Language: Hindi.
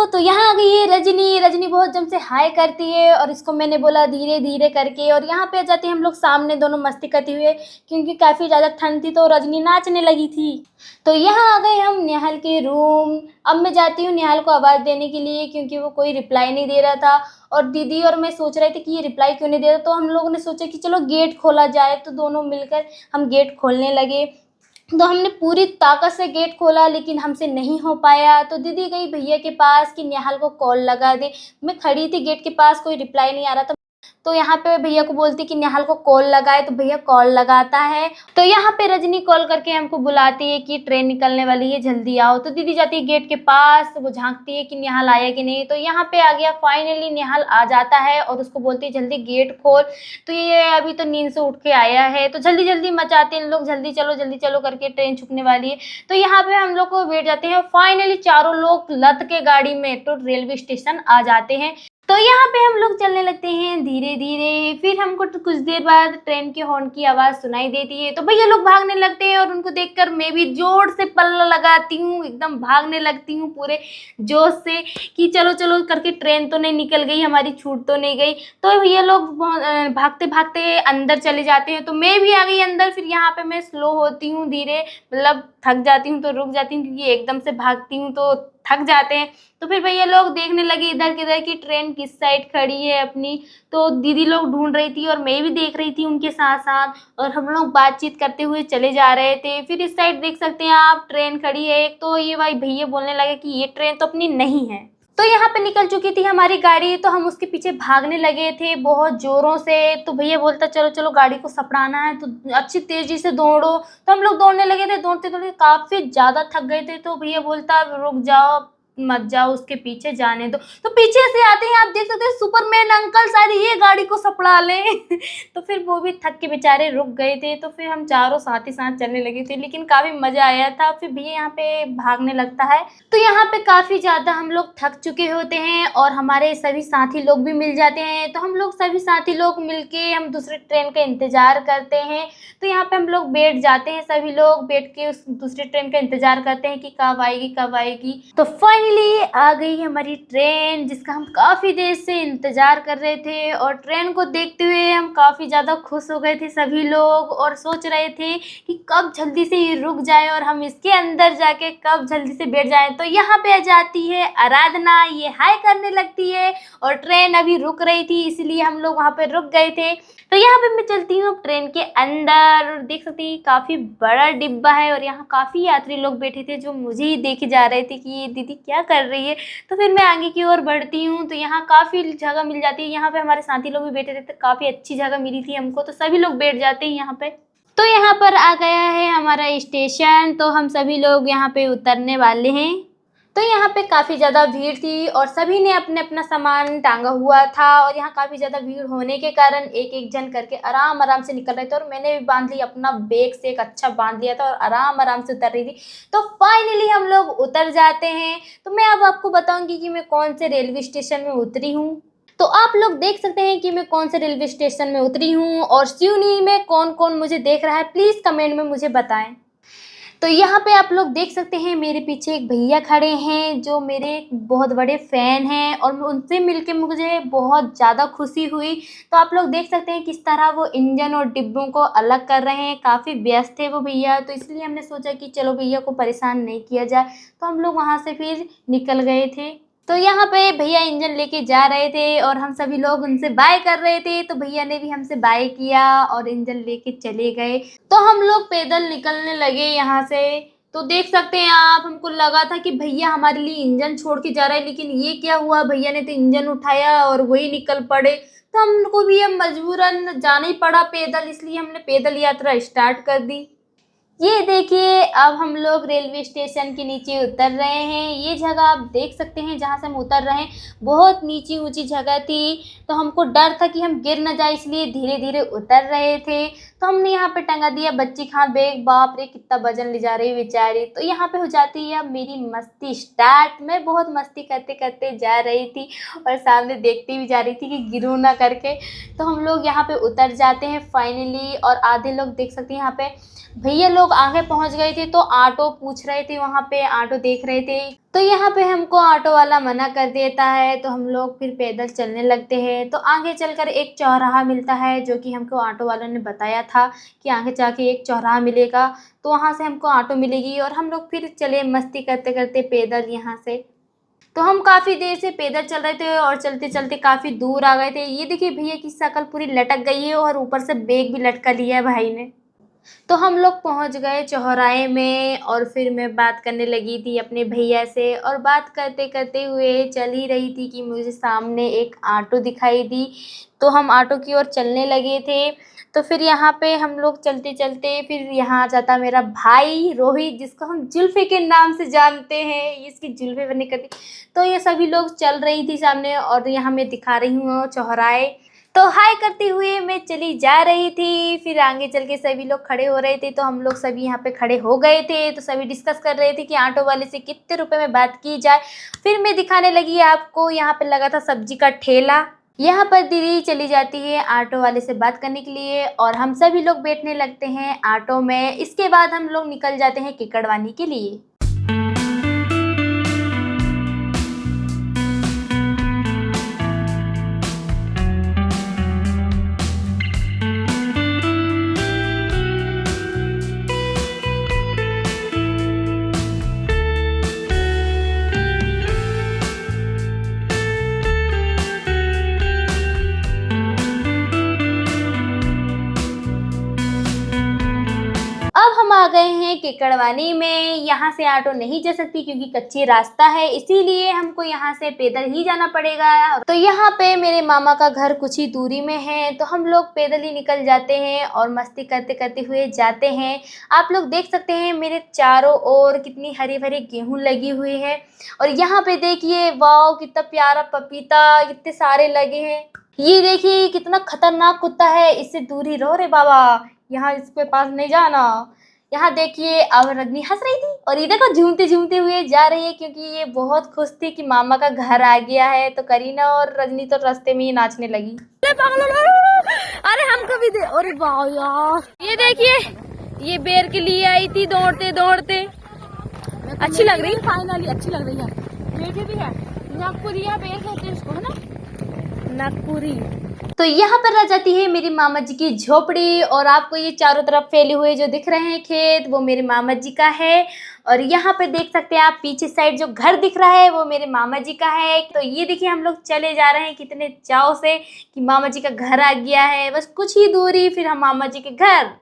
तो यहाँ आ गई है रजनी। रजनी बहुत जम से हाय करती है और इसको मैंने बोला धीरे धीरे करके, और यहाँ पे आ जाते हैं हम लोग सामने दोनों मस्ती करते हुए, क्योंकि काफ़ी ज़्यादा ठंड थी तो रजनी नाचने लगी थी। तो यहाँ आ गए हम नेहाल के रूम। अब मैं जाती हूँ नेहाल को आवाज़ देने के लिए, क्योंकि वो कोई रिप्लाई नहीं दे रहा था, और दीदी और मैं सोच रहे थे कि ये रिप्लाई क्यों नहीं दे रहा। तो हम लोगों ने सोचा कि चलो गेट खोला जाए, तो दोनों मिलकर हम गेट खोलने लगे। तो हमने पूरी ताकत से गेट खोला, लेकिन हमसे नहीं हो पाया। तो दीदी गई भैया के पास कि नेहाल को कॉल लगा दे। मैं खड़ी थी गेट के पास, कोई रिप्लाई नहीं आ रहा था। तो यहाँ पे भैया को बोलती कि नेहाल को कॉल लगाए, तो भैया कॉल लगाता है। तो यहाँ पे रजनी कॉल करके हमको बुलाती है कि ट्रेन निकलने वाली है, जल्दी आओ। तो दीदी जाती है गेट के पास, तो वो झांकती है कि नेहाल आया कि नहीं। तो यहाँ पे आ गया, फाइनली नेहाल आ जाता है और उसको बोलती है जल्दी गेट खोल। तो ये अभी तो नींद से उठ के आया है, तो जल्दी जल्दी मचाते हैं इन लोग, जल्दी चलो करके ट्रेन छूटने वाली है। तो यहाँ पे हम लोग को बैठ जाते हैं, फाइनली चारों लोग लद के गाड़ी में तो रेलवे स्टेशन आ जाते हैं। तो यहाँ पे हम लोग चलने लगते हैं धीरे धीरे। फिर हमको तो कुछ देर बाद ट्रेन के हॉर्न की आवाज़ सुनाई देती है, तो भैया लोग भागने लगते हैं, और उनको देखकर मैं भी जोर से पल्ला लगाती हूँ, एकदम भागने लगती हूँ पूरे जोश से कि चलो चलो करके ट्रेन तो नहीं निकल गई, हमारी छूट तो नहीं गई। तो भैया लोग भागते भागते अंदर चले जाते हैं, तो मैं भी आ गई अंदर। फिर यहाँ पे मैं स्लो होती हूँ धीरे, मतलब थक जाती हूँ तो रुक जाती हूँ, क्योंकि एकदम से भागती हूँ तो थक जाते हैं। तो फिर भैया लोग देखने लगे इधर किधर की ट्रेन किस साइड खड़ी है अपनी। तो दीदी लोग ढूंढ रही थी और मैं भी देख रही थी उनके साथ साथ, और हम लोग बातचीत करते हुए चले जा रहे थे। फिर इस साइड देख सकते हैं आप, ट्रेन खड़ी है एक। तो ये भाई भैया बोलने लगे कि ये ट्रेन तो अपनी नहीं है। तो यहाँ पे निकल चुकी थी हमारी गाड़ी, तो हम उसके पीछे भागने लगे थे बहुत जोरों से। तो भैया बोलता चलो चलो गाड़ी को सपड़ाना है, तो अच्छी तेजी से दौड़ो। तो हम लोग दौड़ने लगे थे, दौड़ते दौड़ते काफी ज्यादा थक गए थे। तो भैया बोलता रुक जाओ, मत जाओ, उसके पीछे जाने दो। तो पीछे से आते हैं, आप देख सकते हैं सुपरमैन अंकल, शायद ये गाड़ी को सपड़ा ले। तो फिर वो भी थक के बेचारे रुक गए थे। तो फिर हम चारों साथ ही साथ चलने लगे थे, लेकिन काफी मजा आया था। फिर भैया यहाँ पे भागने लगता है, तो यहाँ पे काफी ज्यादा हम लोग थक चुके होते हैं, और हमारे सभी साथी लोग भी मिल जाते हैं। तो हम लोग सभी साथी लोग मिलके हम दूसरे ट्रेन का इंतजार करते हैं। तो यहाँ पे हम लोग बैठ जाते हैं, सभी लोग बैठ के उस दूसरी ट्रेन का इंतजार करते हैं कि कब आएगी कब आएगी। तो फाइनली आ गई हमारी ट्रेन, जिसका हम काफी देर से इंतजार कर रहे थे। और ट्रेन को देखते हुए हम काफी ज्यादा खुश हो गए थे सभी लोग, और सोच रहे थे कि कब जल्दी से ये रुक जाए और हम इसके अंदर जाके कब जल्दी से बैठ जाए। तो यहाँ पे आ जाती है आराधना, ये हाय करने लगती है, और ट्रेन अभी रुक रही थी इसलिए हम लोग वहाँ पे रुक गए थे। तो यहाँ पे मैं चलती हूँ ट्रेन के अंदर, और देख सकती हैं काफी बड़ा डिब्बा है, और यहाँ काफी यात्री लोग बैठे थे जो मुझे ही देखे जा रहे थे कि ये दीदी क्या कर रही है। तो फिर मैं आगे की ओर बढ़ती हूँ, तो यहाँ काफी जगह मिल जाती है। यहाँ पे हमारे साथी लोग भी बैठे थे, तो काफी अच्छी जगह मिली थी हमको, तो सभी लोग बैठ जाते हैं यहाँ पे। तो यहाँ पर आ गया है हमारा स्टेशन, तो हम सभी लोग यहाँ पे उतरने वाले हैं। तो यहाँ पे काफ़ी ज़्यादा भीड़ थी, और सभी ने अपने अपना सामान टांगा हुआ था, और यहाँ काफ़ी ज़्यादा भीड़ होने के कारण एक एक जन करके आराम आराम से निकल रहे थे। और मैंने भी बांध लिया, अपना बैग से एक अच्छा बांध लिया था, और आराम आराम से उतर रही थी। तो फाइनली हम लोग उतर जाते हैं। तो मैं अब आपको बताऊंगी कि मैं कौन से रेलवे स्टेशन में उतरी हूँ। तो आप लोग देख सकते हैं कि मैं कौन से रेलवे स्टेशन में उतरी हूँ, और सिवनी में कौन कौन मुझे देख रहा है, प्लीज़ कमेंट में मुझे बताएं। तो यहाँ पे आप लोग देख सकते हैं मेरे पीछे एक भैया खड़े हैं जो मेरे बहुत बड़े फ़ैन हैं, और उनसे मिलके मुझे बहुत ज़्यादा खुशी हुई। तो आप लोग देख सकते हैं किस तरह वो इंजन और डिब्बों को अलग कर रहे हैं। काफ़ी व्यस्त थे वो भैया, तो इसलिए हमने सोचा कि चलो भैया को परेशान नहीं किया जाए। तो हम लोग वहाँ से फिर निकल गए थे। तो यहाँ पे भैया इंजन लेके जा रहे थे, और हम सभी लोग उनसे बाय कर रहे थे। तो भैया ने भी हमसे बाय किया और इंजन लेके चले गए। तो हम लोग पैदल निकलने लगे यहाँ से। तो देख सकते हैं आप, हमको लगा था कि भैया हमारे लिए इंजन छोड़ के जा रहे हैं, लेकिन ये क्या हुआ, भैया ने तो इंजन उठाया और वही निकल पड़े। तो हमको भी अब मजबूरन जाना ही पड़ा पैदल, इसलिए हमने पैदल यात्रा स्टार्ट कर दी। ये देखिए, अब हम लोग रेलवे स्टेशन के नीचे उतर रहे हैं। ये जगह आप देख सकते हैं जहाँ से हम उतर रहे हैं, बहुत नीची ऊंची जगह थी। तो हमको डर था कि हम गिर न जाए, इसलिए धीरे धीरे उतर रहे थे। तो हमने यहाँ पे टंगा दिया बच्ची खां बैग। बाप रे, कितना वजन ले जा रही है बेचारी। तो यहाँ पे हो जाती है अब मेरी मस्ती स्टार्ट। मैं बहुत मस्ती करते करते जा रही थी, और सामने देखती भी जा रही थी कि गिरूँ ना करके। तो हम लोग यहाँ पे उतर जाते हैं फाइनली, और आधे लोग देख सकते हैं यहाँ पे भैया लोग लोग आगे पहुंच गए थे तो ऑटो पूछ रहे थे, वहाँ पे ऑटो देख रहे थे। तो यहाँ पे हमको ऑटो वाला मना कर देता है, तो हम लोग फिर पैदल चलने लगते हैं। तो आगे चलकर एक चौराहा मिलता है, जो कि हमको ऑटो वालों ने बताया था कि आगे जाके एक चौराहा मिलेगा, तो वहाँ से हमको ऑटो मिलेगी। और हम लोग फिर चले मस्ती करते करते पैदल यहाँ से। तो हम काफ़ी देर से पैदल चल रहे थे और चलते चलते काफ़ी दूर आ गए थे। ये देखिए भैया की शक्ल पूरी लटक गई है और ऊपर से बैग भी लटका लिया है भाई ने। तो हम लोग पहुंच गए चौराहे में और फिर मैं बात करने लगी थी अपने भैया से, और बात करते करते हुए चल ही रही थी कि मुझे सामने एक ऑटो दिखाई दी। तो हम ऑटो की ओर चलने लगे थे। तो फिर यहाँ पे हम लोग चलते चलते फिर यहाँ आ जाता मेरा भाई रोहित, जिसको हम जुल्फे के नाम से जानते हैं, इसकी जुल्फे बनी करती। तो ये सभी लोग चल रही थी सामने और यहाँ मैं दिखा रही हूँ चौराहे। तो हाय करते हुए मैं चली जा रही थी। फिर आगे चल के सभी लोग खड़े हो रहे थे, तो हम लोग सभी यहाँ पे खड़े हो गए थे। तो सभी डिस्कस कर रहे थे कि ऑटो वाले से कितने रुपए में बात की जाए। फिर मैं दिखाने लगी आपको, यहाँ पे लगा था सब्जी का ठेला। यहाँ पर दीदी चली जाती है ऑटो वाले से बात करने के लिए और हम सभी लोग बैठने लगते हैं ऑटो में। इसके बाद हम लोग निकल जाते हैं किकड़वानी के लिए। अब हम आ गए हैं केकड़वानी में। यहाँ से ऑटो नहीं जा सकती क्योंकि कच्ची रास्ता है, इसीलिए हमको यहाँ से पैदल ही जाना पड़ेगा। तो यहाँ पे मेरे मामा का घर कुछ ही दूरी में है, तो हम लोग पैदल ही निकल जाते हैं और मस्ती करते करते हुए जाते हैं। आप लोग देख सकते हैं मेरे चारों ओर कितनी हरी भरी गेहूं लगी हुई है। और यहाँ पे देखिए वाह कितना प्यारा पपीता, कितने सारे लगे हैं। ये देखिए कितना खतरनाक कुत्ता है, इससे दूर ही रहो रे बाबा, यहाँ इसके पास नहीं जाना। यहाँ देखिए अब रजनी हंस रही थी और ये देखो झूमते झूमते हुए जा रही है, क्योंकि ये बहुत खुश थी कि मामा का घर आ गया है। तो करीना और रजनी तो रास्ते में ही नाचने लगी। अरे हमको भी दे। अरे वाह यार, ये देखिए ये बेर के लिए आई थी दौड़ते दौड़ते। अच्छी लग रही है, फाइनली अच्छी लग रही है। मीठी भी है, नागपुरिया बेर कहते हैं इसको, है ना, नागपुरी। तो यहाँ पर रह जाती है मेरी मामा जी की झोपड़ी। और आपको ये चारों तरफ फैले हुए जो दिख रहे हैं खेत, वो मेरे मामा जी का है। और यहाँ पे देख सकते हैं आप पीछे साइड जो घर दिख रहा है वो मेरे मामा जी का है। तो ये देखिए हम लोग चले जा रहे हैं कितने चाव से कि मामा जी का घर आ गया है, बस कुछ ही दूरी फिर हम मामा जी के घर।